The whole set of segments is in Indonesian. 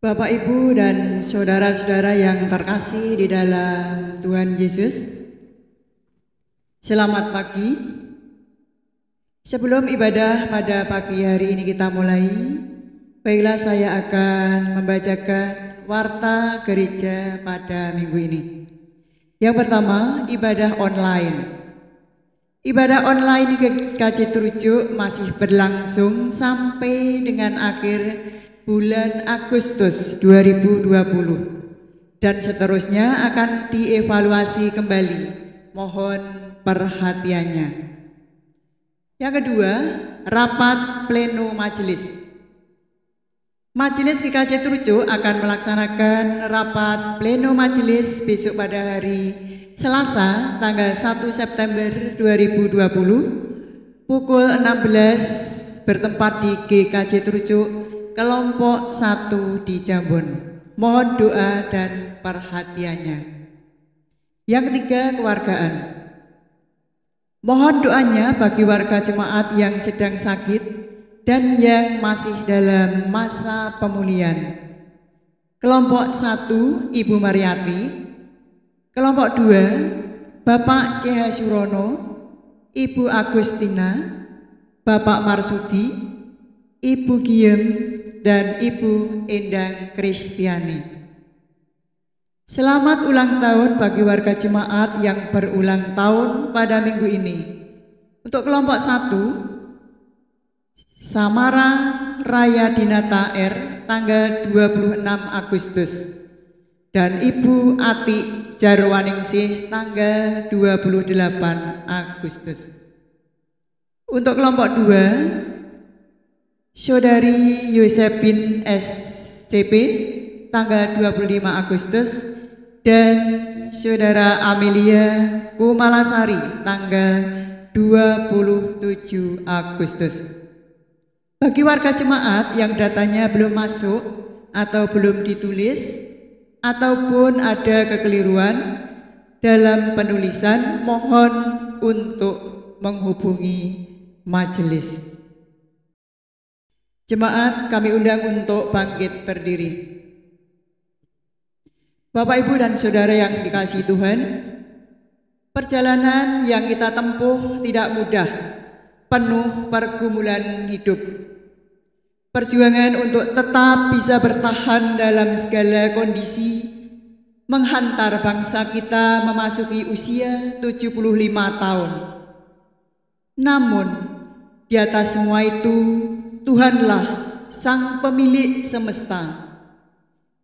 Bapak, Ibu, dan saudara-saudara yang terkasih di dalam Tuhan Yesus, selamat pagi. Sebelum ibadah pada pagi hari ini kita mulai, baiklah saya akan membacakan warta gereja pada minggu ini. Yang pertama, ibadah online. Ibadah online GKJ Trujuk masih berlangsung sampai dengan akhir bulan Agustus 2020 dan seterusnya akan dievaluasi kembali. Mohon perhatiannya. Yang kedua, rapat pleno majelis. Majelis GKJ Trujuk akan melaksanakan rapat pleno majelis besok pada hari Selasa tanggal 1 September 2020 pukul 16 bertempat di GKJ Trujuk kelompok 1 di Jambon. Mohon doa dan perhatiannya. Yang ketiga, keluargaan. Mohon doanya bagi warga jemaat yang sedang sakit dan yang masih dalam masa pemulihan. Kelompok 1, Ibu Mariati. Kelompok 2, Bapak C.H. Surono, Ibu Agustina, Bapak Marsudi, Ibu Giem, dan Ibu Endang Kristiani. Selamat ulang tahun bagi warga jemaat yang berulang tahun pada minggu ini. Untuk kelompok 1, Samara Raya Dinata R, tanggal 26 Agustus. Dan Ibu Ati Jarwaningsih, tanggal 28 Agustus. Untuk kelompok 2, Saudari Yosepin SCP, tanggal 25 Agustus, dan Saudara Amelia Kumalasari, tanggal 27 Agustus. Bagi warga jemaat yang datanya belum masuk atau belum ditulis, ataupun ada kekeliruan dalam penulisan, mohon untuk menghubungi majelis. Jemaat kami undang untuk bangkit berdiri. Bapak, Ibu, dan saudara yang dikasihi Tuhan, perjalanan yang kita tempuh tidak mudah, penuh pergumulan hidup. Perjuangan untuk tetap bisa bertahan dalam segala kondisi menghantar bangsa kita memasuki usia 75 tahun. Namun, di atas semua itu, Tuhanlah Sang Pemilik semesta.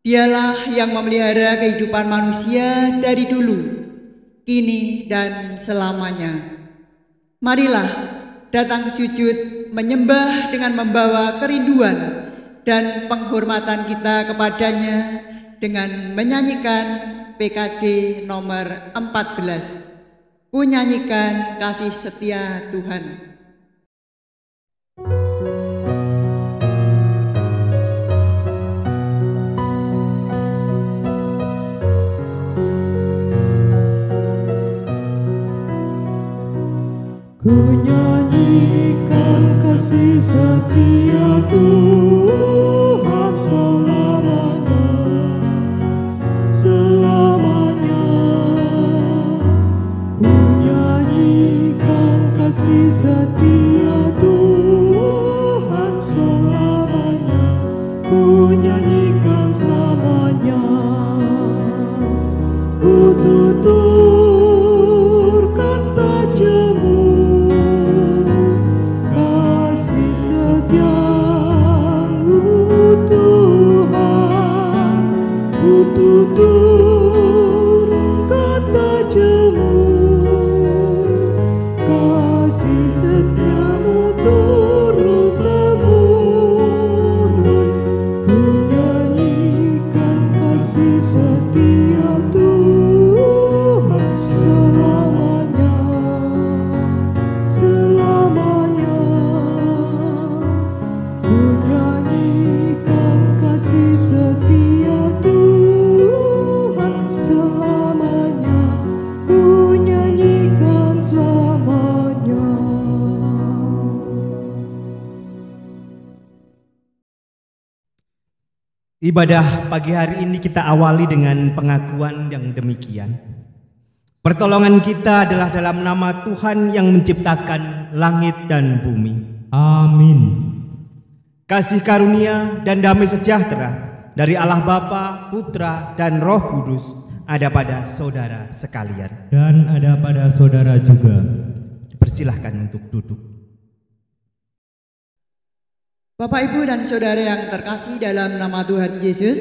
Dialah yang memelihara kehidupan manusia dari dulu, kini, dan selamanya. Marilah datang sujud menyembah dengan membawa kerinduan dan penghormatan kita kepadanya dengan menyanyikan PKJ nomor 14. Ku nyanyikan kasih setia Tuhan. Ku nyanyikan kasih setia Tuhan selamanya, selamanya. Ku nyanyikan kasih setia Tuhan selamanya, ku nyanyikan selamanya. Ku tuturkan tajammu, kasih setia Ibadah pagi hari ini kita awali dengan pengakuan yang demikian. Pertolongan kita adalah dalam nama Tuhan yang menciptakan langit dan bumi. Amin. Kasih karunia dan damai sejahtera dari Allah Bapa, Putra, dan Roh Kudus ada pada saudara sekalian. Dan ada pada saudara juga. Persilahkan untuk duduk. Bapak, Ibu, dan saudara yang terkasih dalam nama Tuhan Yesus,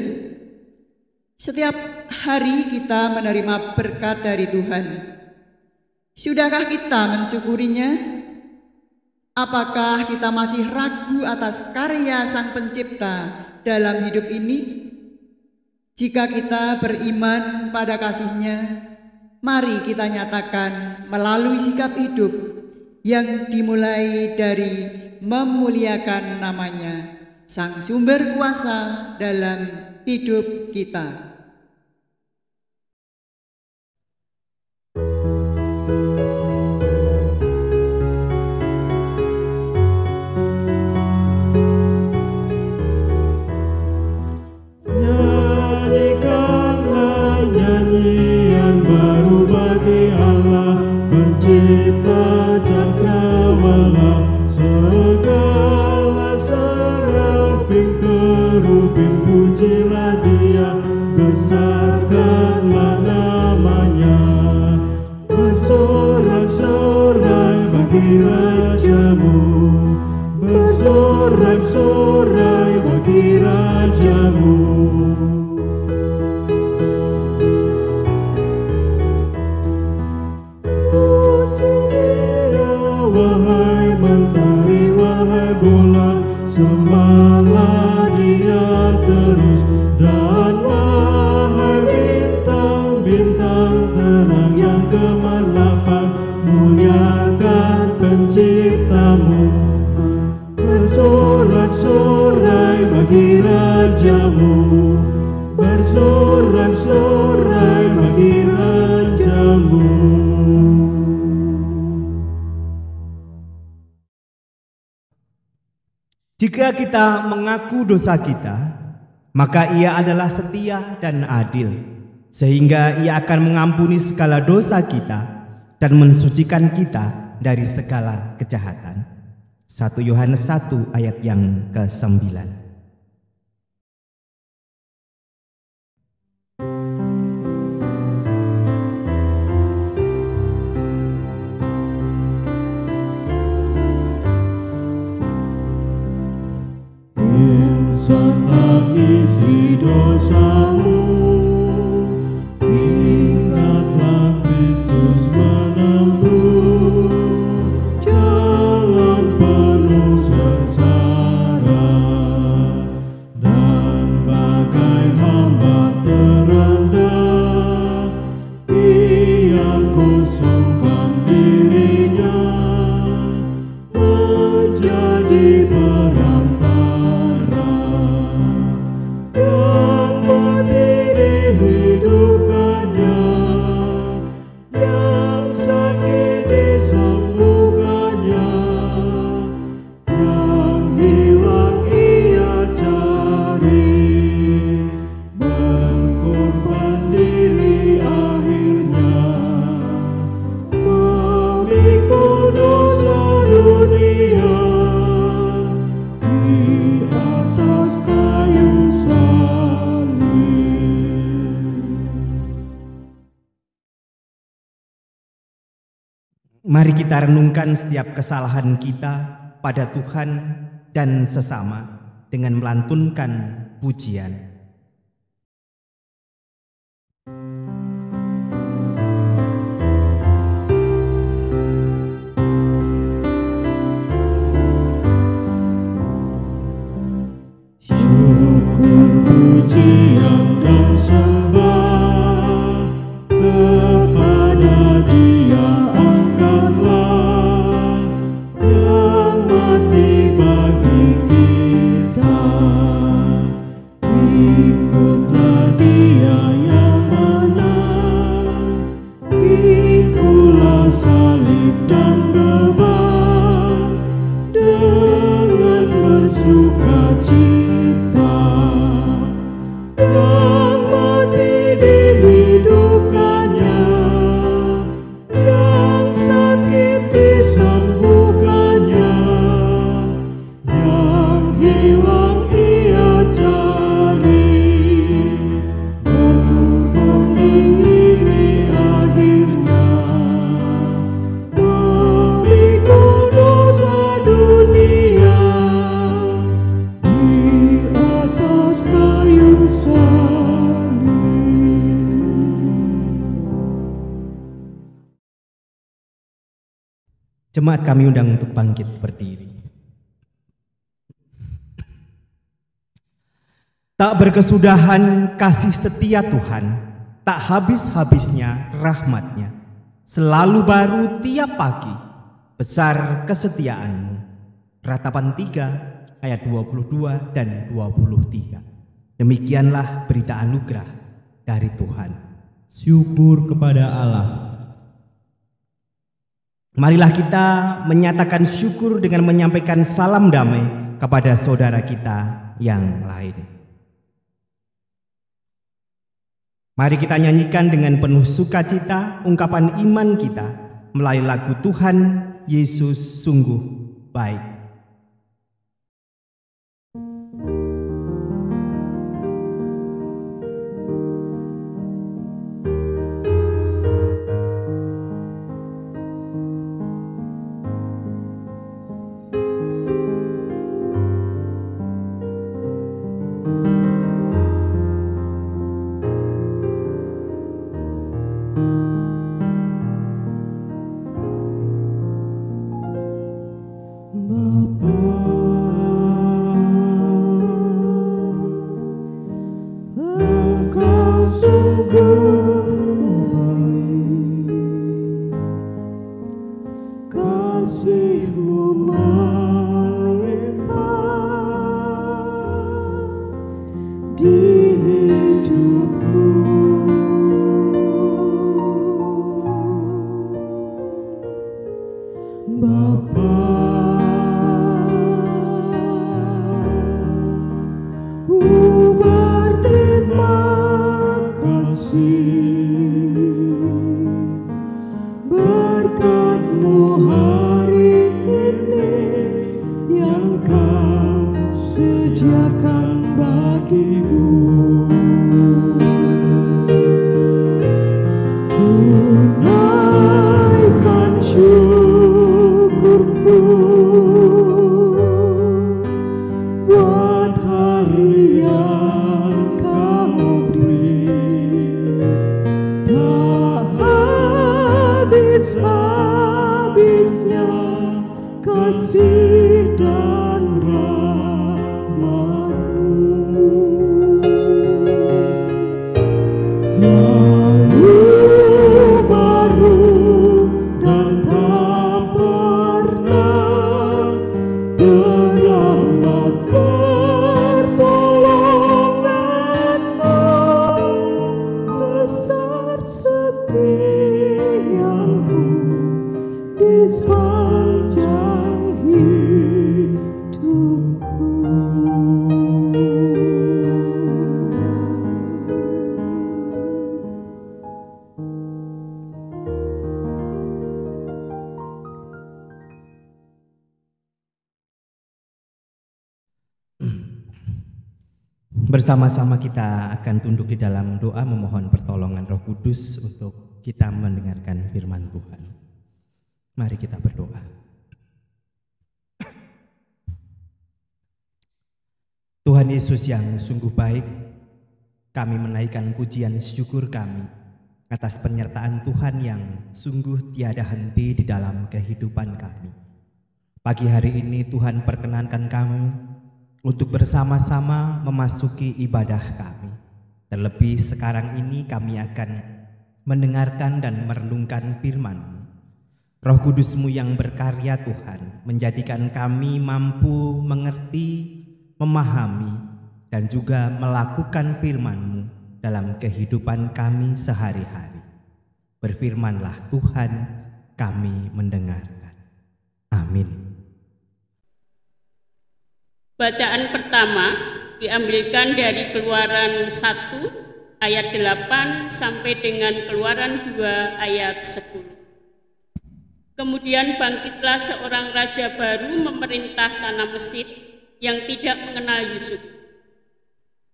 setiap hari kita menerima berkat dari Tuhan. Sudahkah kita mensyukurinya? Apakah kita masih ragu atas karya Sang Pencipta dalam hidup ini? Jika kita beriman pada kasih-Nya, mari kita nyatakan melalui sikap hidup yang dimulai dari memuliakan namanya, Sang Sumber Kuasa dalam hidup kita. Nyanyikanlah nyanyian baru bagi Allah, Pencipta cakrawala. Segala serafim kerubim pujilah Dia, besarkanlah namanya. Bersorak-sorai bagi Rajamu, bersorak-sorai bagi Rajamu. Puji Dia, wahai mentari, wahai bulan, sembahlah Dia terus. Dan wahai bintang-bintang terang yang gemerlapan, muliakan Penciptamu. Bersorak-sorai bagi Rajamu, bersorak-sorai bagi Rajamu. Jika kita mengaku dosa kita, maka Ia adalah setia dan adil, sehingga Ia akan mengampuni segala dosa kita dan mensucikan kita dari segala kejahatan. 1 Yohanes 1 ayat yang ke-9. Insan tak isi dosamu, ingatlah Kristus menembus jalan penuh sengsara, dan bagai hamba terendah Ia kosongkan dirinya menjadi perantara yang mati dihidupkannya, yang sakit disembuhkannya, yang hilang Ia cari, berkorban diri akhirnya, memikul dosa dunia di atas kayu salib. Mari kita renungkan setiap kesalahan kita pada Tuhan dan sesama dengan melantunkan pujian. Syukur, pujian, dan sembah kepada Dia angkatlah, yang mati bagi kita. Ikutlah Dia yang menang, pikulah salib dan beban dengan bersuka cita. Jemaat kami undang untuk bangkit berdiri. Tak berkesudahan kasih setia Tuhan, tak habis-habisnya rahmat-Nya. Selalu baru tiap pagi, besar kesetiaan-Mu. Ratapan 3 ayat 22 dan 23. Demikianlah berita anugerah dari Tuhan. Syukur kepada Allah. Marilah kita menyatakan syukur dengan menyampaikan salam damai kepada saudara kita yang lain. Mari kita nyanyikan dengan penuh sukacita ungkapan iman kita melalui lagu Tuhan Yesus sungguh baik. Bersama-sama kita akan tunduk di dalam doa memohon pertolongan Roh Kudus untuk kita mendengarkan firman Tuhan. Mari kita berdoa. Tuhan Yesus yang sungguh baik, kami menaikkan pujian syukur kami atas penyertaan Tuhan yang sungguh tiada henti di dalam kehidupan kami. Pagi hari ini Tuhan perkenankan kami untuk bersama-sama memasuki ibadah kami. Terlebih sekarang ini kami akan mendengarkan dan merenungkan firman-Mu. Roh Kudus-Mu yang berkarya Tuhan, menjadikan kami mampu mengerti, memahami, dan juga melakukan firman-Mu dalam kehidupan kami sehari-hari. Berfirmanlah Tuhan, kami mendengarkan. Amin. Bacaan pertama diambilkan dari Keluaran 1 ayat 8 sampai dengan Keluaran 2 ayat 10. Kemudian bangkitlah seorang raja baru memerintah tanah Mesir yang tidak mengenal Yusuf.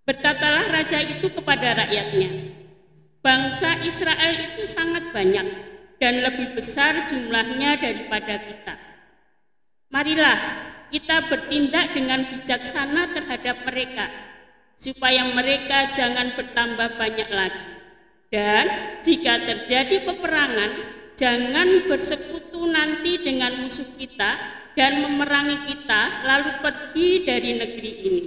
Berkatalah raja itu kepada rakyatnya, bangsa Israel itu sangat banyak dan lebih besar jumlahnya daripada kita. Marilah kita bertindak dengan bijaksana terhadap mereka, supaya mereka jangan bertambah banyak lagi. Dan jika terjadi peperangan, jangan bersekutu nanti dengan musuh kita dan memerangi kita lalu pergi dari negeri ini.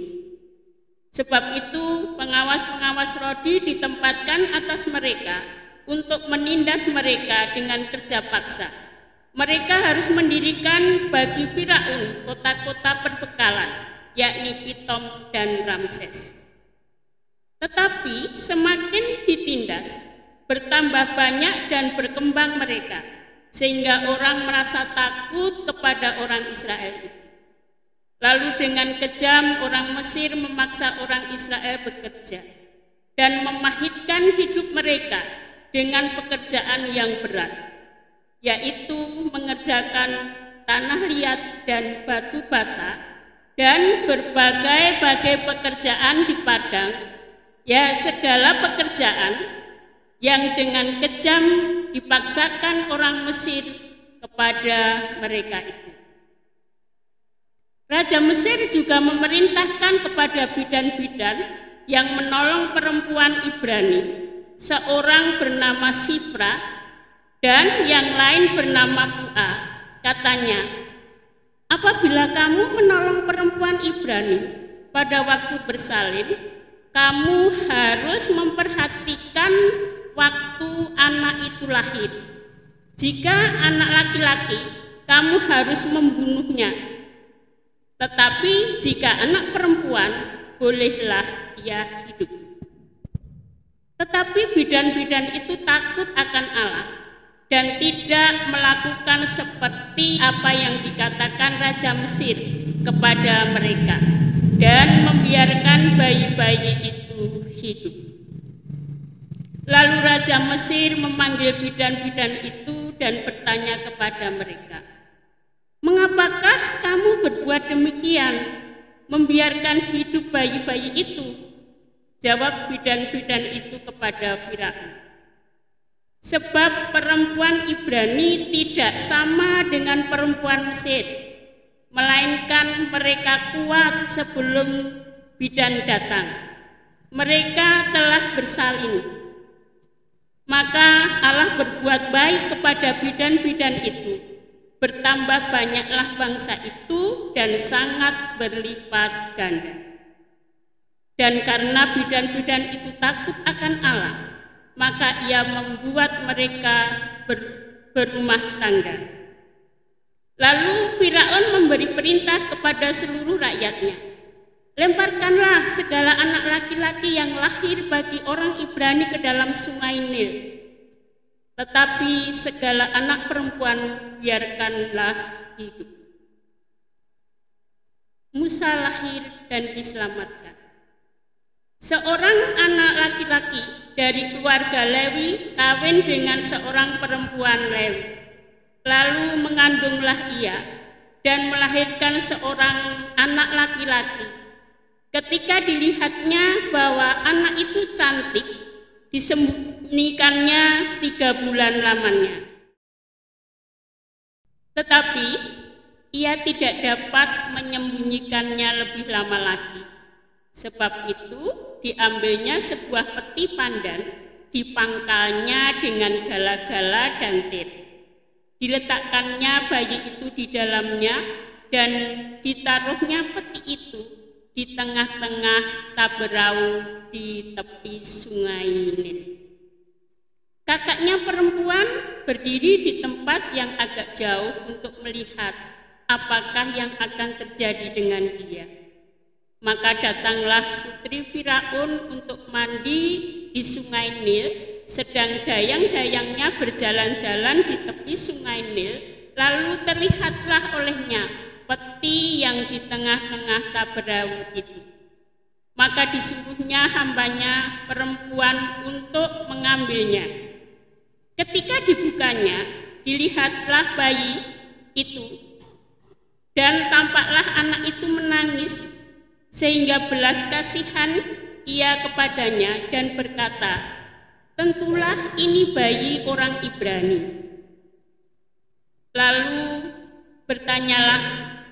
Sebab itu pengawas-pengawas Rodi ditempatkan atas mereka untuk menindas mereka dengan kerja paksa. Mereka harus mendirikan bagi Firaun kota-kota perbekalan, yakni Pitom dan Ramses. Tetapi semakin ditindas, bertambah banyak dan berkembang mereka, sehingga orang merasa takut kepada orang Israel itu. Lalu dengan kejam orang Mesir memaksa orang Israel bekerja dan memahitkan hidup mereka dengan pekerjaan yang berat, yaitu mengerjakan tanah liat dan batu bata dan berbagai-bagai pekerjaan di padang, ya segala pekerjaan yang dengan kejam dipaksakan orang Mesir kepada mereka itu. Raja Mesir juga memerintahkan kepada bidan-bidan yang menolong perempuan Ibrani, seorang bernama Sipra dan yang lain bernama Pua. Katanya, apabila kamu menolong perempuan Ibrani pada waktu bersalin, kamu harus memperhatikan waktu anak itu lahir. Jika anak laki-laki, kamu harus membunuhnya. Tetapi jika anak perempuan, bolehlah ia hidup. Tetapi bidan-bidan itu takut akan Allah dan tidak melakukan seperti apa yang dikatakan Raja Mesir kepada mereka dan membiarkan bayi-bayi itu hidup. Lalu Raja Mesir memanggil bidan-bidan itu dan bertanya kepada mereka, "Mengapakah kamu berbuat demikian, membiarkan hidup bayi-bayi itu?" Jawab bidan-bidan itu kepada Firaun, "Sebab perempuan Ibrani tidak sama dengan perempuan Mesir, melainkan mereka kuat sebelum bidan datang. Mereka telah bersalin. Maka Allah berbuat baik kepada bidan-bidan itu. Bertambah banyaklah bangsa itu dan sangat berlipat ganda. Dan karena bidan-bidan itu takut akan Allah, maka ia membuat mereka berumah tangga. Lalu Firaun memberi perintah kepada seluruh rakyatnya, "Lemparkanlah segala anak laki-laki yang lahir bagi orang Ibrani ke dalam sungai Nil. Tetapi segala anak perempuan biarkanlah hidup." Musa lahir dan diselamatkan. Seorang anak laki-laki dari keluarga Lewi kawin dengan seorang perempuan Lewi. Lalu mengandunglah ia dan melahirkan seorang anak laki-laki. Ketika dilihatnya bahwa anak itu cantik, disembunyikannya 3 bulan lamanya. Tetapi ia tidak dapat menyembunyikannya lebih lama lagi. Sebab itu diambilnya sebuah peti pandan, dipangkalnya dengan gala-gala dan tir. Diletakkannya bayi itu di dalamnya dan ditaruhnya peti itu di tengah-tengah taberau di tepi sungai Nil. Kakaknya perempuan berdiri di tempat yang agak jauh untuk melihat apakah yang akan terjadi dengan dia. Maka datanglah putri Firaun untuk mandi di sungai Nil, sedang dayang-dayangnya berjalan-jalan di tepi sungai Nil, lalu terlihatlah olehnya peti yang di tengah-tengah taberau itu. Maka disuruhnya hambanya perempuan untuk mengambilnya. Ketika dibukanya, dilihatlah bayi itu, dan tampaklah anak itu menangis, sehingga belas kasihan ia kepadanya dan berkata, "Tentulah ini bayi orang Ibrani." Lalu bertanyalah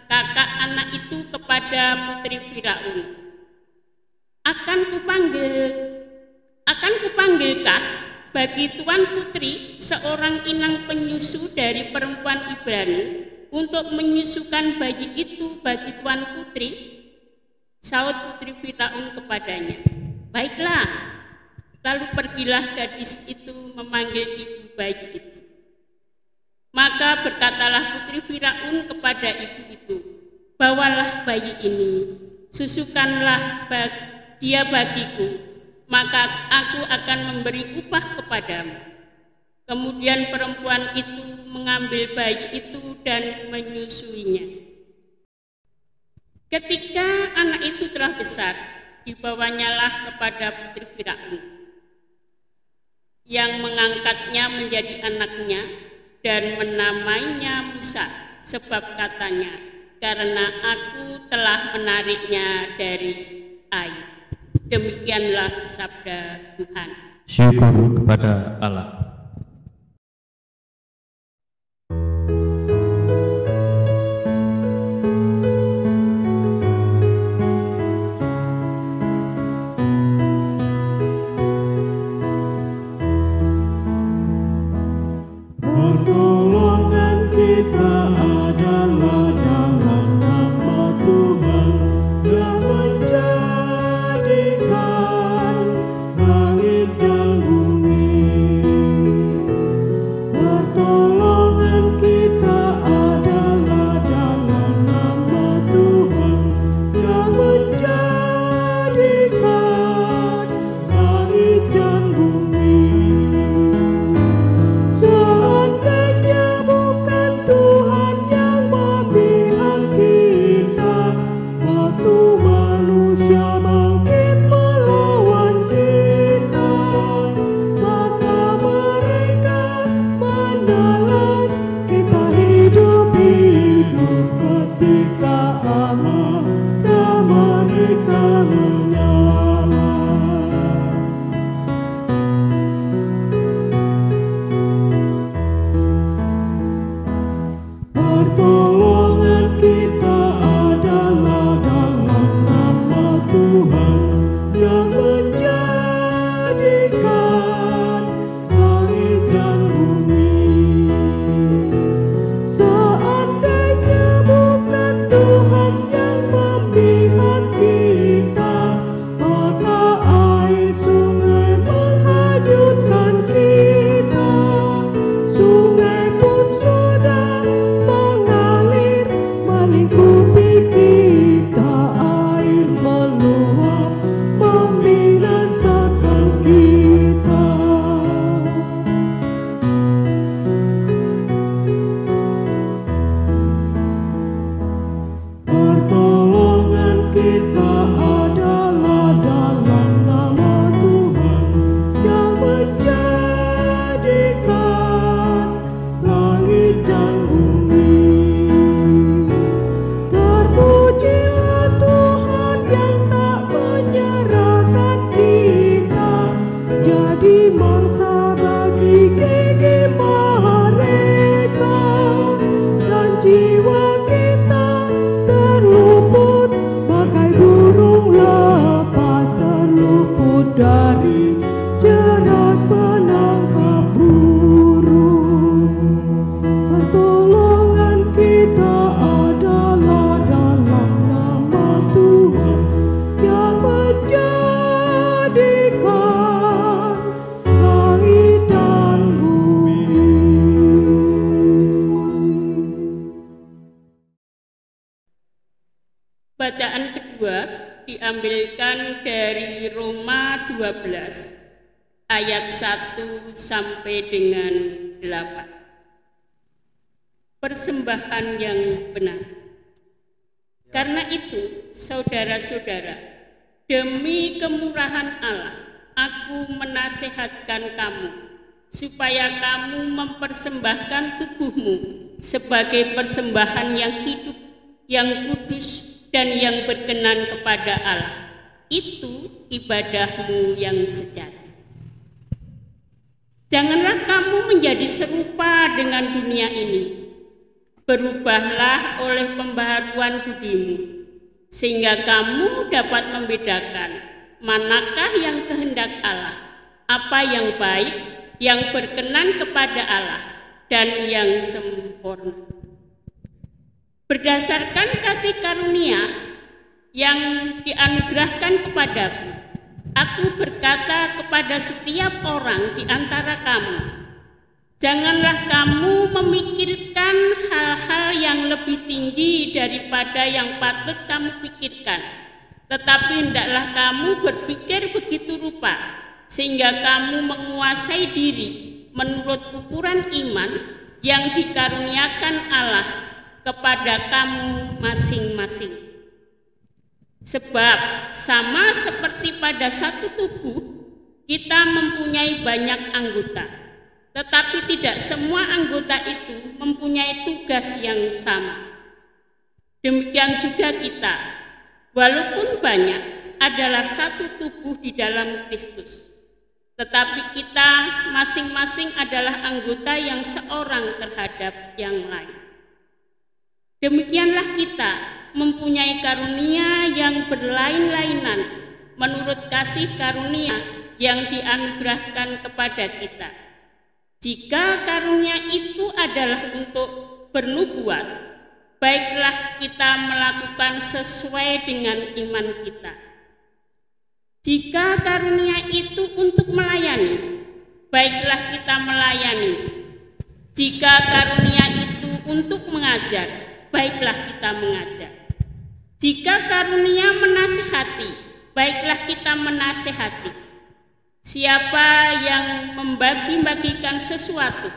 kakak anak itu kepada putri Firaun, Akan kupanggilkah bagi Tuan Putri, seorang inang penyusu dari perempuan Ibrani, untuk menyusukan bayi itu bagi Tuan Putri? Saud putri Firaun kepadanya, baiklah. Lalu pergilah gadis itu memanggil ibu bayi itu. Maka berkatalah putri Firaun kepada ibu itu, bawalah bayi ini, susukanlah dia bagiku, maka aku akan memberi upah kepadamu. Kemudian perempuan itu mengambil bayi itu dan menyusuinya. Ketika anak itu telah besar, dibawanyalah kepada putri Firaun, yang mengangkatnya menjadi anaknya dan menamainya Musa, sebab katanya, karena aku telah menariknya dari air. Demikianlah sabda Tuhan. Syukur kepada Allah. Pertolongan kita adalah dalam nama Tuhan yang menjadikan langit dan bumi. Pertolongan kita adalah dalam nama Tuhan yang menjadikan langit dan bumi. Seandainya bukan Tuhan yang memihak kita, waktu manusia makin melawan kita, maka mereka menelan kita hidup-hidup ketika aman dan mereka menyala. Pertolongan kita adalah dalam nama Tuhan yang menjadikan langit dan bumi. Seandainya bukan Tuhan yang memihak kita, maka air sungai menghanyutkan kita. Sungai pun sudah mengalir melingkupi kita, air meluap membinasakan kita. Pertolongan kita adalah dalam nama Tuhan yang menjadikan langit dan bumi. Terpujilah Tuhan yang tak menyerahkan kita jadi mangsa bagi gigi mereka, dan jiwa kita terluput bagai burung lepas, terluput dari jerat penangkap burung. Pertolongan kita adalah dalam nama Tuhan yang menjadikan langit dan bumi. Bacaan kedua diambilkan dari Roma 12 ayat 1 sampai dengan 8. Persembahan yang benar. Karena itu, saudara-saudara, demi kemurahan Allah, aku menasihatkan kamu supaya kamu mempersembahkan tubuhmu sebagai persembahan yang hidup, yang kudus, dan yang berkenan kepada Allah. Itu ibadahmu yang sejati. Janganlah kamu menjadi serupa dengan dunia ini. Berubahlah oleh pembaharuan budimu, sehingga kamu dapat membedakan manakah yang kehendak Allah, apa yang baik, yang berkenan kepada Allah dan yang sempurna. Berdasarkan kasih karunia yang dianugerahkan kepadaku, aku berkata kepada setiap orang di antara kamu, janganlah kamu memikirkan hal-hal yang lebih tinggi daripada yang patut kamu pikirkan, tetapi hendaklah kamu berpikir begitu rupa, sehingga kamu menguasai diri menurut ukuran iman yang dikaruniakan Allah kepada kamu masing-masing. Sebab sama seperti pada satu tubuh, kita mempunyai banyak anggota, tetapi tidak semua anggota itu mempunyai tugas yang sama. Demikian juga kita, walaupun banyak, adalah satu tubuh di dalam Kristus, tetapi kita masing-masing adalah anggota yang seorang terhadap yang lain. Demikianlah kita mempunyai karunia yang berlain-lainan menurut kasih karunia yang dianugerahkan kepada kita. Jika karunia itu adalah untuk bernubuat, baiklah kita melakukan sesuai dengan iman kita. Jika karunia itu untuk melayani, baiklah kita melayani. Jika karunia itu untuk mengajar, baiklah kita mengajar. Jika karunia menasihati, baiklah kita menasihati. Siapa yang membagi-bagikan sesuatu,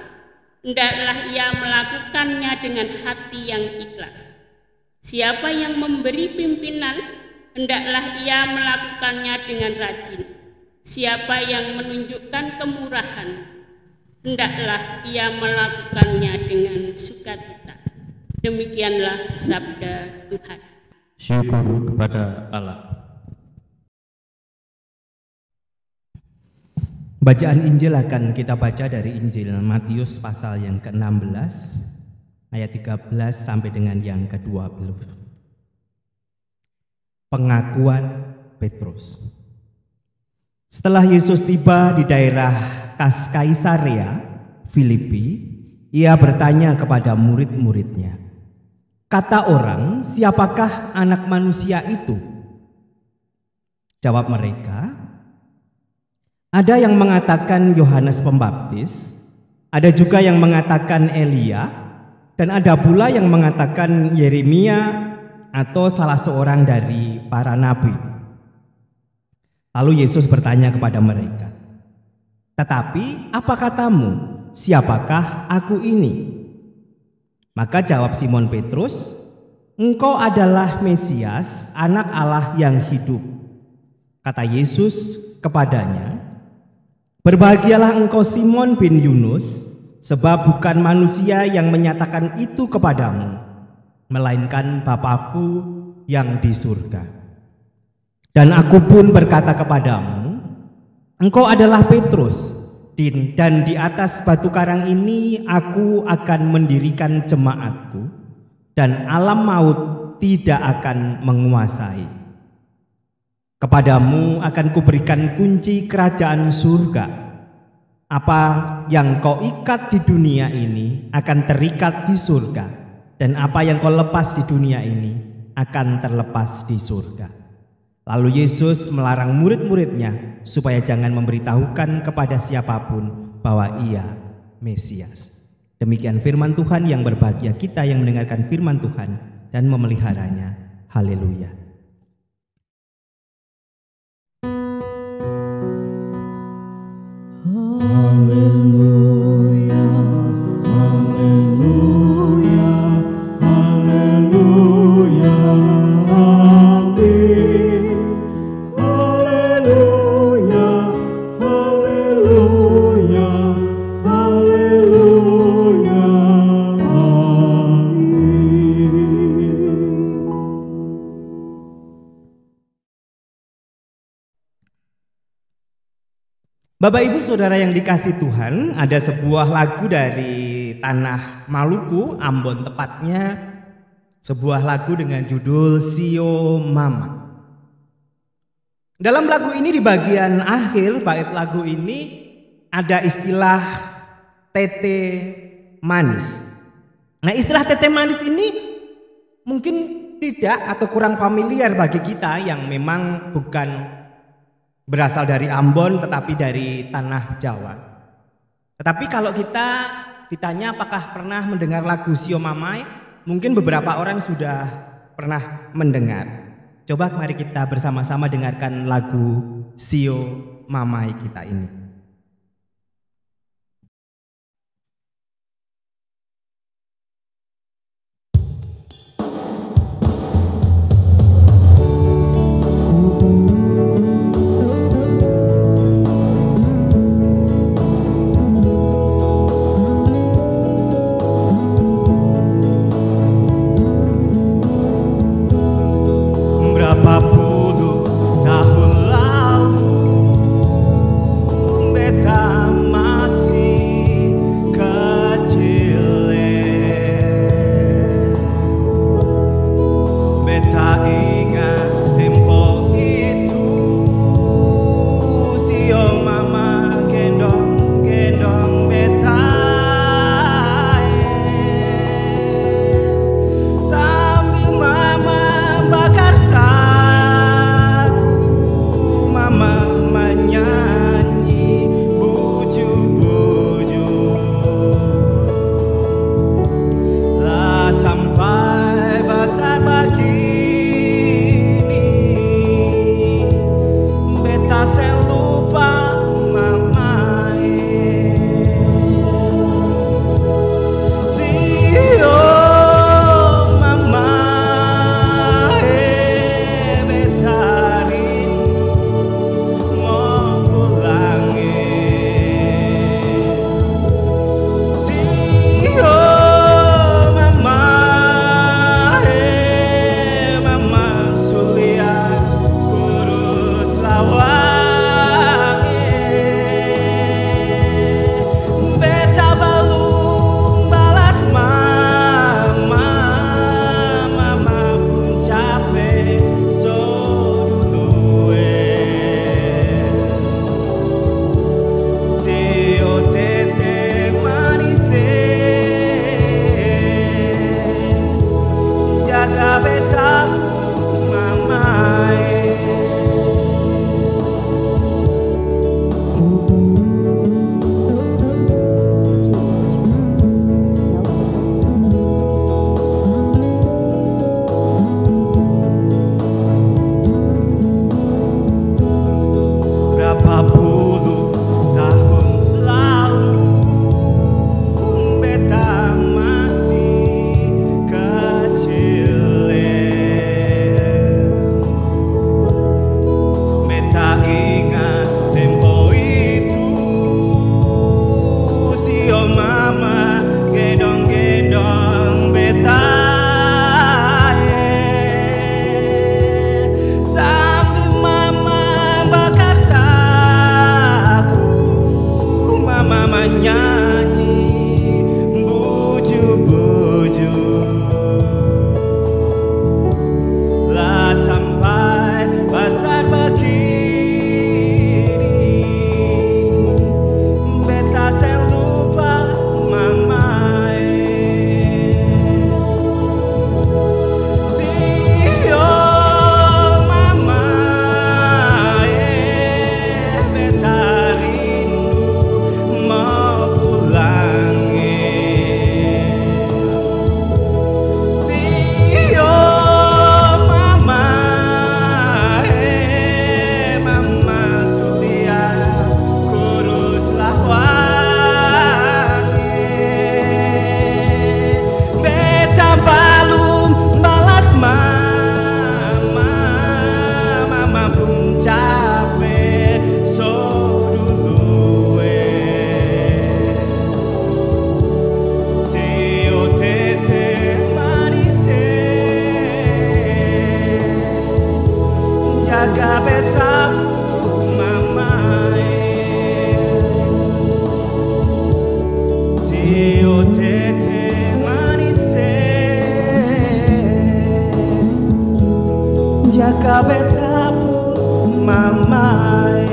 hendaklah ia melakukannya dengan hati yang ikhlas. Siapa yang memberi pimpinan, hendaklah ia melakukannya dengan rajin. Siapa yang menunjukkan kemurahan, hendaklah ia melakukannya dengan sukacita. Demikianlah sabda Tuhan. Syukur kepada Allah. Bacaan Injil akan kita baca dari Injil Matius pasal yang ke-16 ayat 13 sampai dengan yang ke-20. Pengakuan Petrus. Setelah Yesus tiba di daerah Kaisarea Filipi, ia bertanya kepada murid-muridnya, "Kata orang, siapakah anak manusia itu?" Jawab mereka, "Ada yang mengatakan Yohanes Pembaptis, ada juga yang mengatakan Elia, dan ada pula yang mengatakan Yeremia atau salah seorang dari para nabi." Lalu Yesus bertanya kepada mereka, "Tetapi apa katamu, siapakah aku ini?" Maka jawab Simon Petrus, "Engkau adalah Mesias, anak Allah yang hidup." Kata Yesus kepadanya, "Berbahagialah engkau Simon bin Yunus, sebab bukan manusia yang menyatakan itu kepadamu, melainkan Bapa-Ku yang di surga. Dan aku pun berkata kepadamu, engkau adalah Petrus, dan di atas batu karang ini aku akan mendirikan jemaatku, dan alam maut tidak akan menguasai. Kepadamu akan kuberikan kunci kerajaan surga. Apa yang kau ikat di dunia ini akan terikat di surga, dan apa yang kau lepas di dunia ini akan terlepas di surga." Lalu Yesus melarang murid-muridnya supaya jangan memberitahukan kepada siapapun bahwa ia Mesias. Demikian firman Tuhan. Yang berbahagia kita yang mendengarkan firman Tuhan dan memeliharanya. Haleluya. Haleluya, haleluya, haleluya, amin. Haleluya, haleluya, haleluya, amin. Bapak Ibu Saudara yang dikasih Tuhan, ada sebuah lagu dari tanah Maluku, Ambon tepatnya, sebuah lagu dengan judul Sio Mama. Dalam lagu ini di bagian akhir bait lagu ini ada istilah tete manis. Nah, istilah tete manis ini mungkin tidak atau kurang familiar bagi kita yang memang bukan berasal dari Ambon tetapi dari tanah Jawa. Tetapi kalau kita ditanya apakah pernah mendengar lagu Sio Mamai, mungkin beberapa orang sudah pernah mendengar. Coba mari kita bersama-sama dengarkan lagu Sio Mamai kita ini. Berapa puluh tahun lalu beta masih kecil, beta ingat tempo itu Sio mama gendong-gendong beta, sambil mama bakar sagu, mama menyanyi bujuk-bujuk. Lah sampai besar begini, beta selupa mamai. Sio mamai, beta rindu mau pulang. Sio mamai, mama sulia kurus lawang. Beta belum balas mama, mama pun capek so dulu. Sio tete manis, jaga beta mamai. Berapa puluh tahun lalu beta masih kecil, beta ingat tempo itu Sio mama gendong-gendong beta, sambil mama bakar sagu, mama menyanyi bujuk-bujuk. Lah sampai besar begini, beta selupa mamai. Sio mamai, beta rindu mau pulang. Sio mamai, mama sulia kurus lawang. Beta belum balas mama, mama pun capek so dulu. Sio tete manis, jaga beta mamai. Sio tete manis, jaga beta mamai.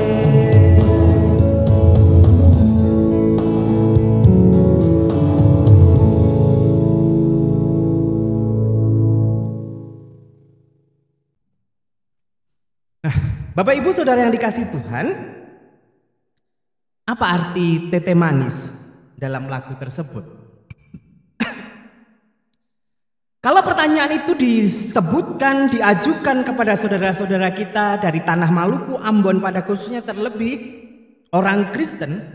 Bapak Ibu Saudara yang dikasihi Tuhan, apa arti tete manis dalam lagu tersebut? Kalau pertanyaan itu disebutkan, diajukan kepada saudara-saudara kita dari tanah Maluku, Ambon pada khususnya, terlebih orang Kristen,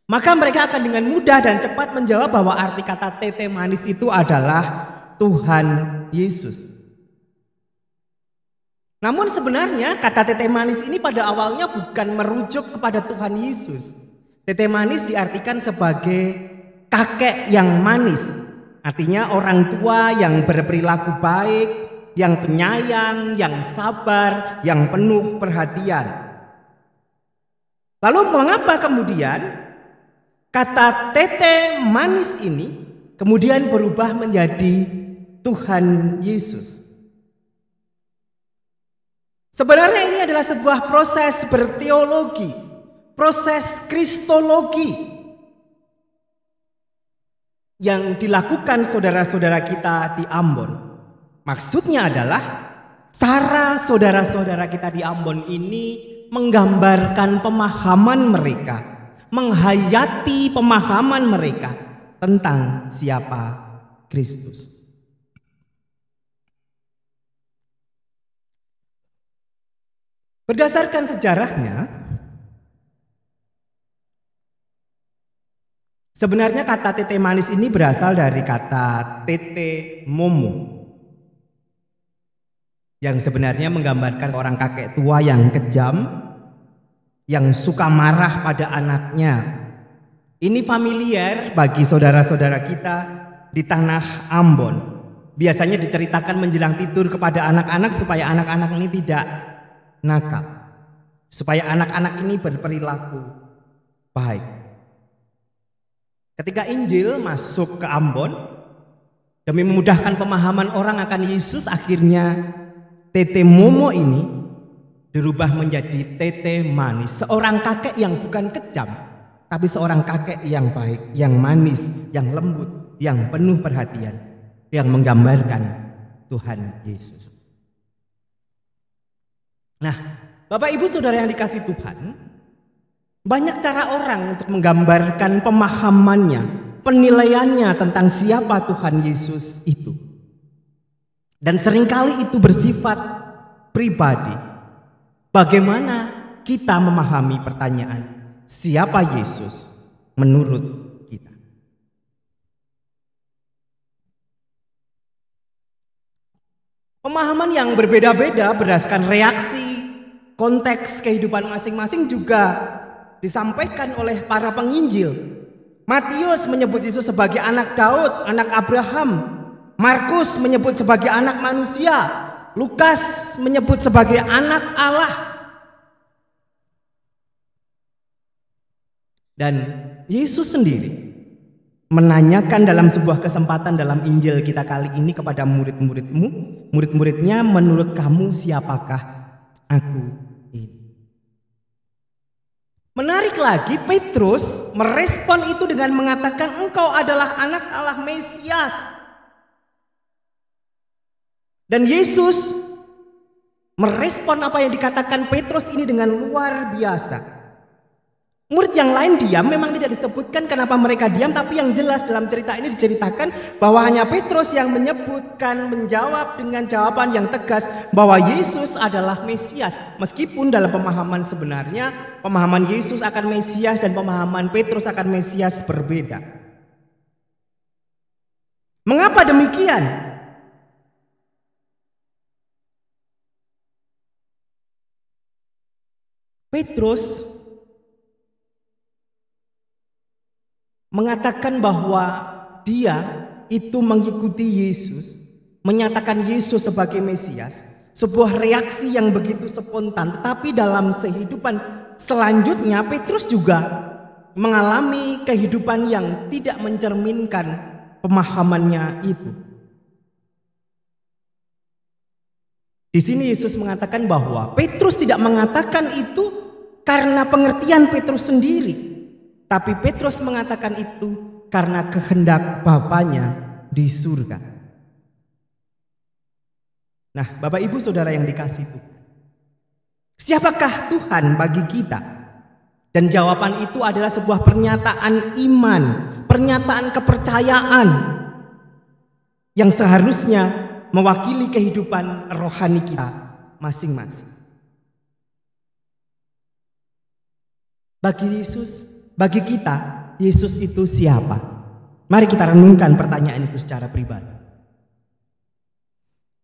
maka mereka akan dengan mudah dan cepat menjawab bahwa arti kata tete manis itu adalah Tuhan Yesus. Namun sebenarnya kata tete manis ini pada awalnya bukan merujuk kepada Tuhan Yesus. Tete manis diartikan sebagai kakek yang manis. Artinya orang tua yang berperilaku baik, yang penyayang, yang sabar, yang penuh perhatian. Lalu mengapa kemudian kata tete manis ini kemudian berubah menjadi Tuhan Yesus? Sebenarnya ini adalah sebuah proses berteologi, proses kristologi yang dilakukan saudara-saudara kita di Ambon. Maksudnya adalah cara saudara-saudara kita di Ambon ini menggambarkan pemahaman mereka, menghayati pemahaman mereka tentang siapa Kristus. Berdasarkan sejarahnya, sebenarnya kata tete manis ini berasal dari kata tete momo, yang sebenarnya menggambarkan seorang kakek tua yang kejam, yang suka marah pada anaknya. Ini familiar bagi saudara-saudara kita di tanah Ambon. Biasanya diceritakan menjelang tidur kepada anak-anak supaya anak-anak ini tidak nakal, supaya anak-anak ini berperilaku baik. Ketika Injil masuk ke Ambon, demi memudahkan pemahaman orang akan Yesus, akhirnya tete momo ini dirubah menjadi tete manis. Seorang kakek yang bukan kejam, tapi seorang kakek yang baik, yang manis, yang lembut, yang penuh perhatian, yang menggambarkan Tuhan Yesus. Nah, Bapak Ibu Saudara yang dikasihi Tuhan, banyak cara orang untuk menggambarkan pemahamannya, penilaiannya tentang siapa Tuhan Yesus itu. Dan seringkali itu bersifat pribadi. Bagaimana kita memahami pertanyaan siapa Yesus menurut kita? Pemahaman yang berbeda-beda berdasarkan reaksi, konteks kehidupan masing-masing juga disampaikan oleh para penginjil. Matius menyebut Yesus sebagai anak Daud, anak Abraham. Markus menyebut sebagai anak manusia. Lukas menyebut sebagai anak Allah. Dan Yesus sendiri menanyakan dalam sebuah kesempatan dalam Injil kita kali ini kepada murid-muridnya, menurut kamu siapakah aku ini? Menarik lagi, Petrus merespon itu dengan mengatakan engkau adalah anak Allah, Mesias. Dan Yesus merespon apa yang dikatakan Petrus ini dengan luar biasa. Murid yang lain diam, memang tidak disebutkan kenapa mereka diam, tapi yang jelas dalam cerita ini diceritakan bahwa hanya Petrus yang menjawab dengan jawaban yang tegas bahwa Yesus adalah Mesias. Meskipun dalam pemahaman sebenarnya, pemahaman Yesus akan Mesias dan pemahaman Petrus akan Mesias berbeda. Mengapa demikian? Petrus mengatakan bahwa dia itu mengikuti Yesus, menyatakan Yesus sebagai Mesias, sebuah reaksi yang begitu spontan. Tetapi dalam kehidupan selanjutnya Petrus juga mengalami kehidupan yang tidak mencerminkan pemahamannya itu. Di sini Yesus mengatakan bahwa Petrus tidak mengatakan itu karena pengertian Petrus sendiri, tapi Petrus mengatakan itu karena kehendak Bapanya di surga. Nah, Bapak Ibu Saudara yang dikasihi Tuhan, Siapakah Tuhan bagi kita? Dan jawaban itu adalah sebuah pernyataan iman, pernyataan kepercayaan yang seharusnya mewakili kehidupan rohani kita masing-masing. Bagi kita, Yesus itu siapa? Mari kita renungkan pertanyaan itu secara pribadi.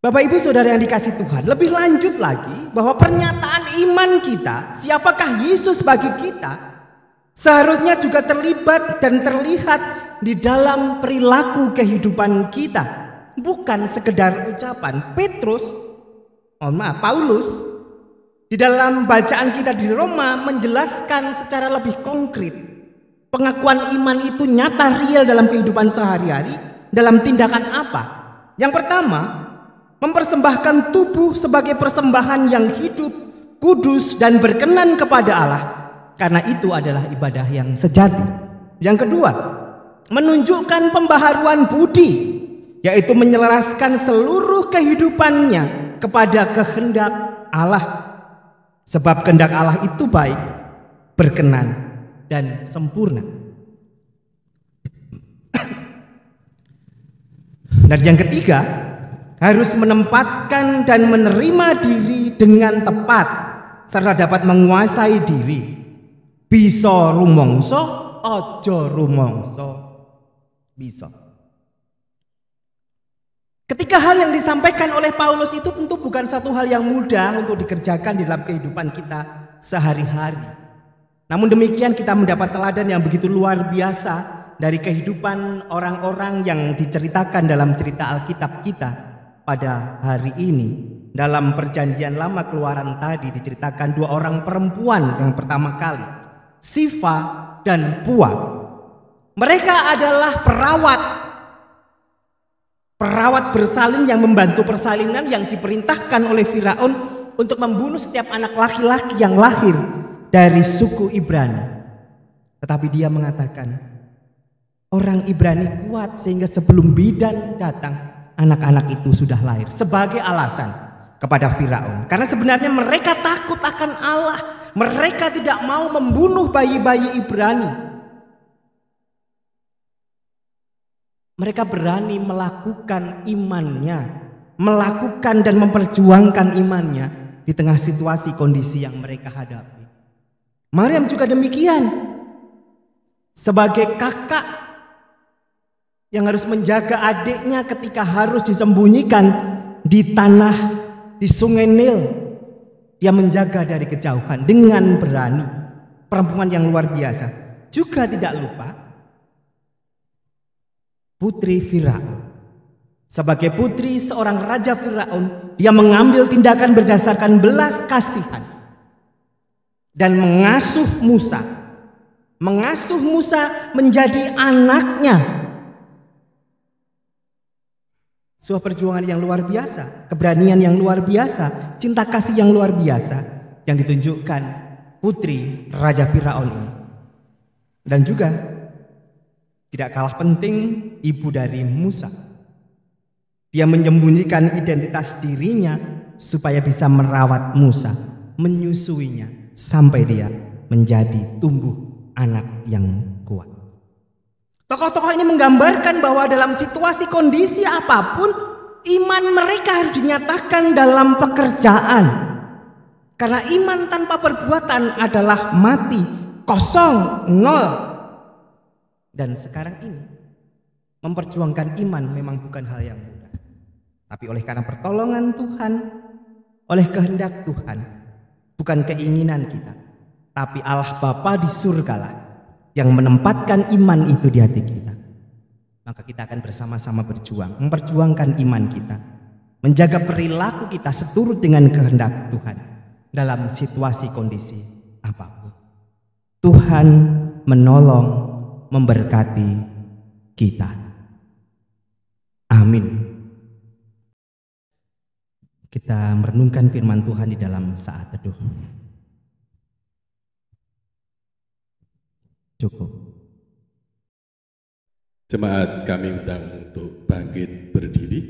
Bapak Ibu Saudara yang dikasih Tuhan, lebih lanjut lagi bahwa pernyataan iman kita, siapakah Yesus bagi kita, seharusnya juga terlibat dan terlihat di dalam perilaku kehidupan kita. Bukan sekedar ucapan. Paulus di dalam bacaan kita di Roma menjelaskan secara lebih konkret. Pengakuan iman itu nyata real dalam kehidupan sehari-hari. Dalam tindakan apa? Yang pertama, mempersembahkan tubuh sebagai persembahan yang hidup, kudus, dan berkenan kepada Allah. Karena itu adalah ibadah yang sejati. Yang kedua, menunjukkan pembaharuan budi, yaitu menyelaraskan seluruh kehidupannya kepada kehendak Allah. Sebab kehendak Allah itu baik, berkenan, dan sempurna. Dan yang ketiga, harus menempatkan dan menerima diri dengan tepat serta dapat menguasai diri. Bisa rumangsa, aja rumangsa. Bisa. Ketika hal yang disampaikan oleh Paulus itu tentu bukan satu hal yang mudah untuk dikerjakan di dalam kehidupan kita sehari-hari. Namun demikian kita mendapat teladan yang begitu luar biasa dari kehidupan orang-orang yang diceritakan dalam cerita Alkitab kita. Pada hari ini dalam perjanjian lama Keluaran tadi diceritakan dua orang perempuan yang pertama kali, Sifa dan Pua. Mereka adalah perawat bersalin yang membantu persalinan yang diperintahkan oleh Firaun untuk membunuh setiap anak laki-laki yang lahir dari suku Ibrani. Tetapi dia mengatakan, orang Ibrani kuat sehingga sebelum bidan datang anak-anak itu sudah lahir, sebagai alasan kepada Firaun. Karena sebenarnya mereka takut akan Allah. Mereka tidak mau membunuh bayi-bayi Ibrani. Mereka berani melakukan imannya, melakukan dan memperjuangkan imannya di tengah situasi kondisi yang mereka hadapi. Maryam juga demikian. Sebagai kakak yang harus menjaga adiknya ketika harus disembunyikan di tanah, di sungai Nil. Dia menjaga dari kejauhan dengan berani. Perempuan yang luar biasa. Juga tidak lupa putri Firaun. Sebagai putri seorang raja Firaun, dia mengambil tindakan berdasarkan belas kasihan dan mengasuh Musa. Mengasuh Musa menjadi anaknya. Sebuah perjuangan yang luar biasa, keberanian yang luar biasa, cinta kasih yang luar biasa yang ditunjukkan putri Raja Firaun ini. Dan juga tidak kalah penting ibu dari Musa. Dia menyembunyikan identitas dirinya supaya bisa merawat Musa, menyusuinya sampai dia menjadi tumbuh anak yang kuat. Tokoh-tokoh ini menggambarkan bahwa dalam situasi kondisi apapun, iman mereka harus dinyatakan dalam pekerjaan. Karena iman tanpa perbuatan adalah mati, kosong, nol. Dan sekarang ini, memperjuangkan iman memang bukan hal yang mudah. Tapi oleh karena pertolongan Tuhan, oleh kehendak Tuhan, bukan keinginan kita, tapi Allah Bapa di surgalah yang menempatkan iman itu di hati kita. Maka kita akan bersama-sama berjuang, memperjuangkan iman kita, menjaga perilaku kita seturut dengan kehendak Tuhan dalam situasi kondisi apapun. Tuhan menolong, memberkati kita. Amin. Kita merenungkan firman Tuhan di dalam saat teduh. Cukup. Jemaat kami undang untuk bangkit berdiri.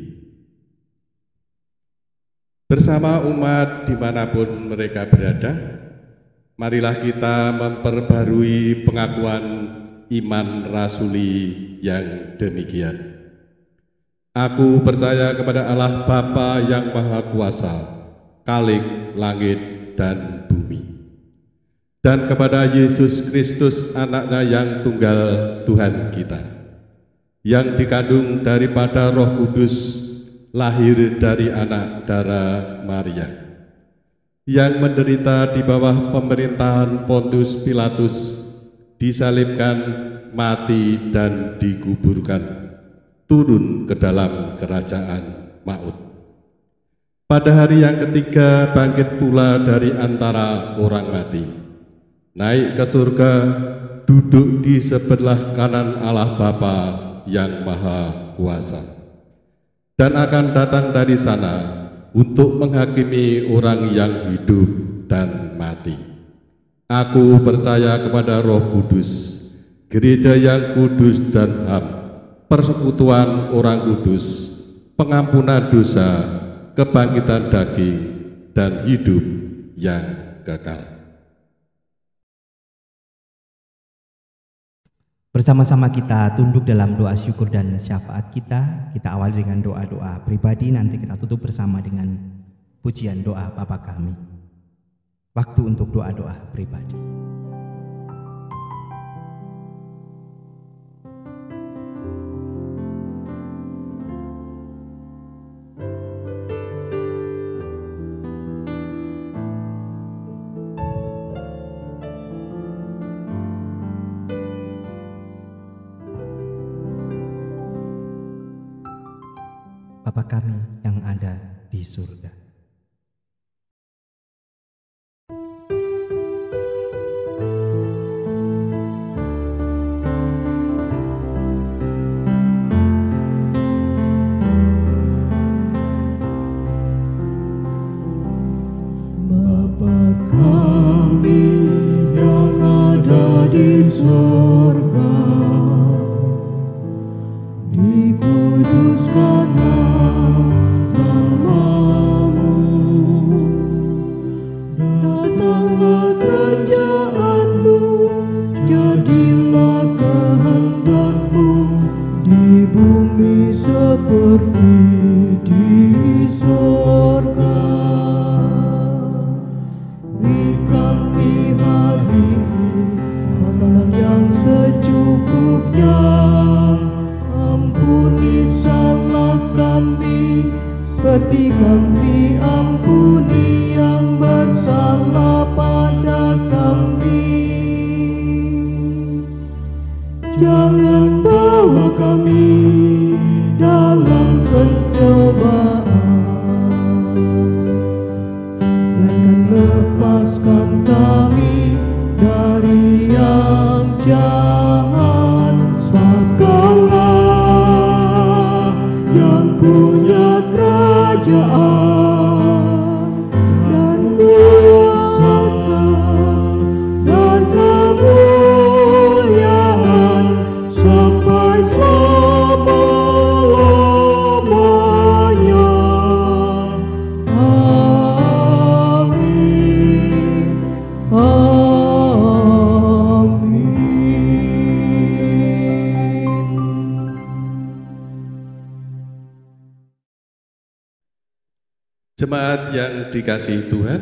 Bersama umat dimanapun mereka berada, marilah kita memperbarui pengakuan iman rasuli yang demikian. Aku percaya kepada Allah Bapa yang Maha Kuasa, Khalik langit dan bumi, dan kepada Yesus Kristus anaknya yang tunggal Tuhan kita, yang dikandung daripada Roh Kudus, lahir dari anak darah Maria, yang menderita di bawah pemerintahan Pontius Pilatus, disalibkan, mati dan dikuburkan, turun ke dalam kerajaan maut. Pada hari yang ketiga bangkit pula dari antara orang mati, naik ke surga, duduk di sebelah kanan Allah Bapa yang Maha Kuasa, dan akan datang dari sana untuk menghakimi orang yang hidup dan mati. Aku percaya kepada Roh Kudus, gereja yang kudus dan HAM, persekutuan orang kudus, pengampunan dosa, kebangkitan daging, dan hidup yang kekal. Bersama-sama kita tunduk dalam doa syukur dan syafaat kita. Kita awali dengan doa-doa pribadi, nanti kita tutup bersama dengan pujian doa Bapa Kami. Waktu untuk doa-doa pribadi. Bapa kami yang ada di surga. Bapa kami yang ada di surga, dikuduskanlah nama-Mu, datanglah kerajaan-Mu, jadilah kehendak-Mu di bumi seperti di surga. Beri kami hari ini makanan yang secukupnya. Ampuni salah kami, seperti kami ampuni yang bersalah pada kami. Jangan bawa kami dalam pencobaan, melainkan lepaskan kami dari yang jahat. Sebab Kaulah yang punya kerajaan dan kuasa dan kemuliaan sampai selama-lamanya. Amin. Amin. Jemaat yang dikasihi Tuhan,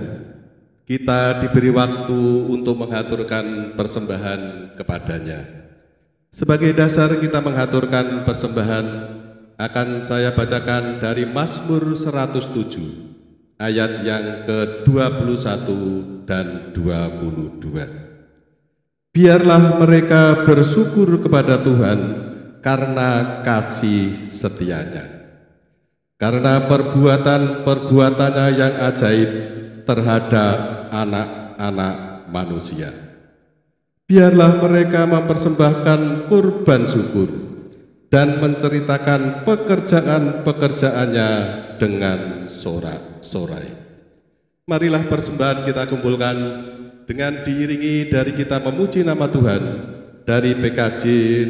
kita diberi waktu untuk menghaturkan persembahan kepadanya. Sebagai dasar kita menghaturkan persembahan, akan saya bacakan dari Mazmur 107, ayat yang ke-21 dan 22. Biarlah mereka bersyukur kepada Tuhan karena kasih setianya, karena perbuatan-perbuatannya yang ajaib terhadap anak-anak manusia. Biarlah mereka mempersembahkan kurban syukur dan menceritakan pekerjaan-pekerjaannya dengan sorak-sorai. Marilah persembahan kita kumpulkan dengan diiringi dari kita memuji nama Tuhan dari PKJ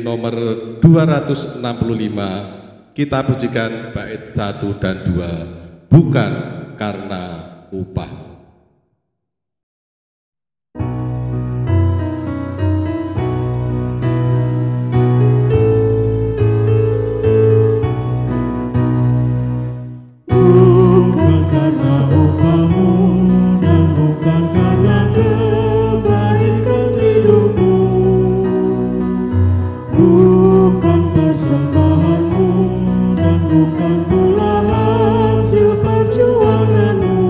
nomor 265. Kita pujikan bait 1 dan 2, bukan karena upah. Bukan karena upahmu dan bukan karena kebajikan hidupmu, bukan persembahanmu dan bukan pula hasil perjuanganmu.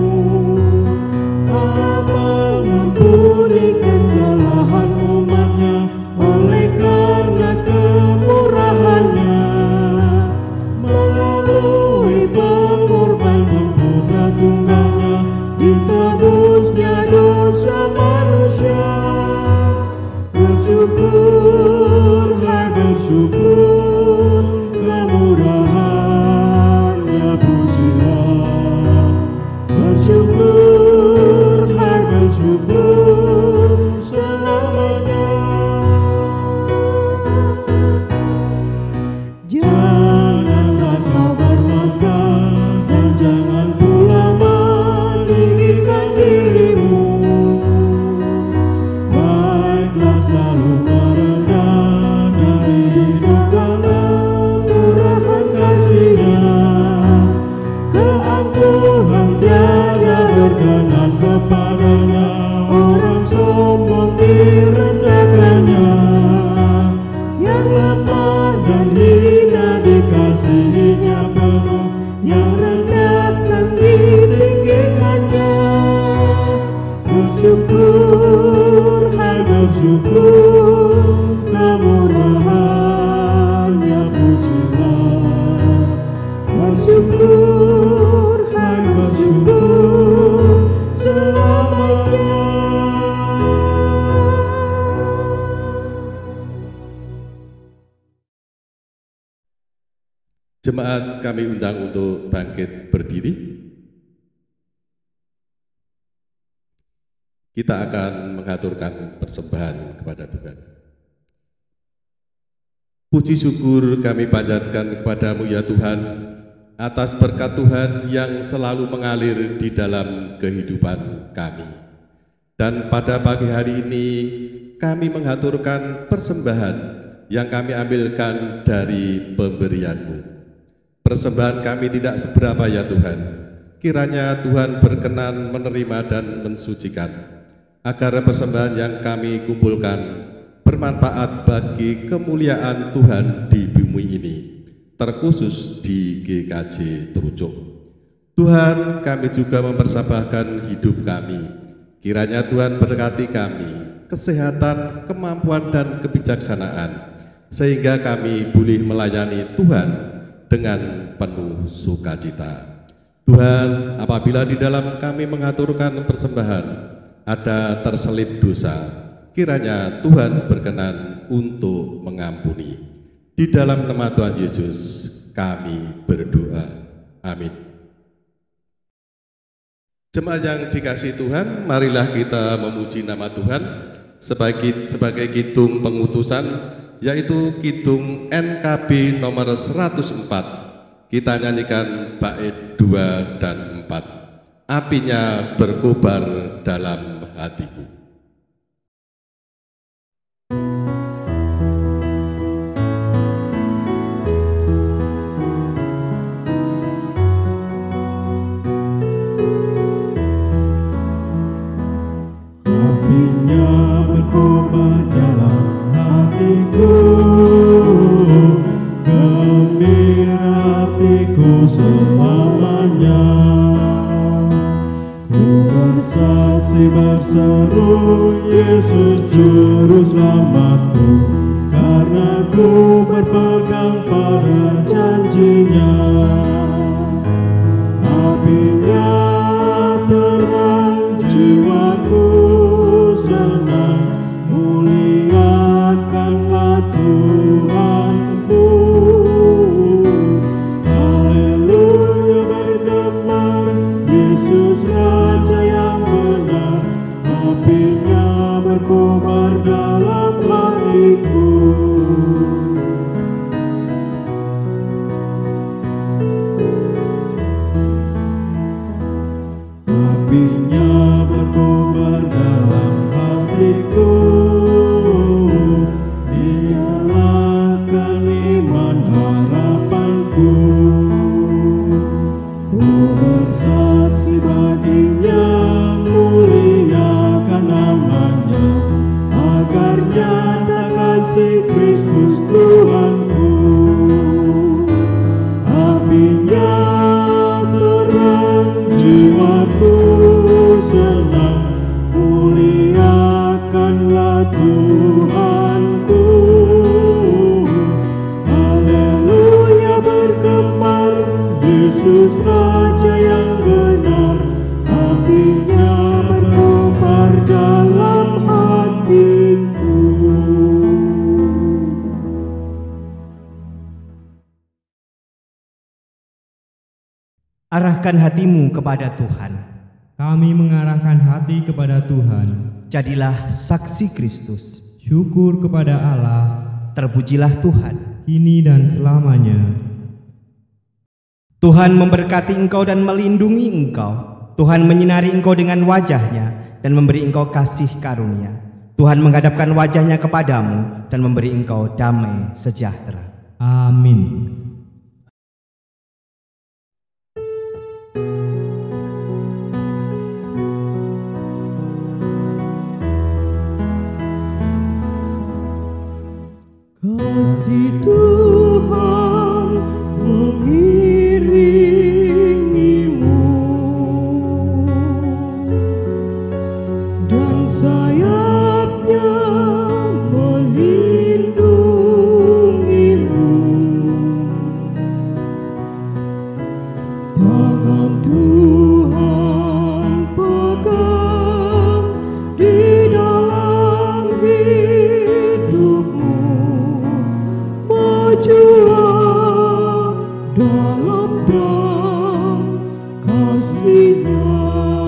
Allah mengampuni kesalahan umatnya oleh karena kemurahannya, melalui pengorbanan putra tunggalnya, ditebusnya dosa manusia. Bersyukur, hai bersyukur, kemurahannya pujilah. Bersyukur, hai bersyukur, selamanya. Janganlah kau bermegah dan jangan pula meninggikan dirimu. Baiklah selalu merendah dan hidup dalam murahan kasih-Nya. Keangkuhan tiada berkenan kepadanya, orang sombong direndahkannya. Yang lemah dan hina dikasihinya penuh, yang rendah dan ditinggikannya. Bersyukur, hai bersyukur, kemurahannya pujilah. Bersyukur, hai bersyukur, selamanya. Jemaat kami undang untuk bangkit berdiri. Kita akan mengaturkan persembahan kepada Tuhan. Puji syukur kami panjatkan kepadamu ya Tuhan, atas berkat Tuhan yang selalu mengalir di dalam kehidupan kami. Dan pada pagi hari ini kami mengaturkan persembahan yang kami ambilkan dari pemberian-Mu. Persembahan kami tidak seberapa ya Tuhan. Kiranya Tuhan berkenan menerima dan mensucikan, agar persembahan yang kami kumpulkan bermanfaat bagi kemuliaan Tuhan di bumi ini, terkhusus di GKJ Trucuk. Tuhan, kami juga mempersembahkan hidup kami. Kiranya Tuhan berkati kami, kesehatan, kemampuan, dan kebijaksanaan, sehingga kami boleh melayani Tuhan dengan penuh sukacita. Tuhan, apabila di dalam kami mengaturkan persembahan ada terselip dosa, kiranya Tuhan berkenan untuk mengampuni. Di dalam nama Tuhan Yesus kami berdoa. Amin. Jemaat yang dikasihi Tuhan, marilah kita memuji nama Tuhan sebagai kidung pengutusan, yaitu kidung NKB nomor 104. Kita nyanyikan bait 2 dan 4. Apinya berkobar dalam hatiku. Apinya berkobar dalam hatiku, gembira hatiku selamanya. Ku bersaksi berseru, Yesus juru selamatku, karena ku berpegang pada janji-Nya. Apinya terang, jiwaku senang, muliakanlah Tuhanku. Haleluya bergema, Yesus Raja yang benar. Apinya berkobar dalam hatiku. Arahkan hatimu kepada Tuhan. Kami mengarahkan hati kepada Tuhan. Jadilah saksi Kristus. Syukur kepada Allah, Terpujilah Tuhan. kini dan selamanya. Tuhan memberkati engkau dan melindungi engkau. Tuhan menyinari engkau dengan wajah-Nya dan memberi engkau kasih karunia. Tuhan menghadapkan wajah-Nya kepadamu dan memberi engkau damai sejahtera. Amin. Kasih Tuhan mengiringimu dan sayap-Nya melindungimu. Tangan Tuhan pegang di dalam hidupmu. Majulah dalam terang kasih-Nya.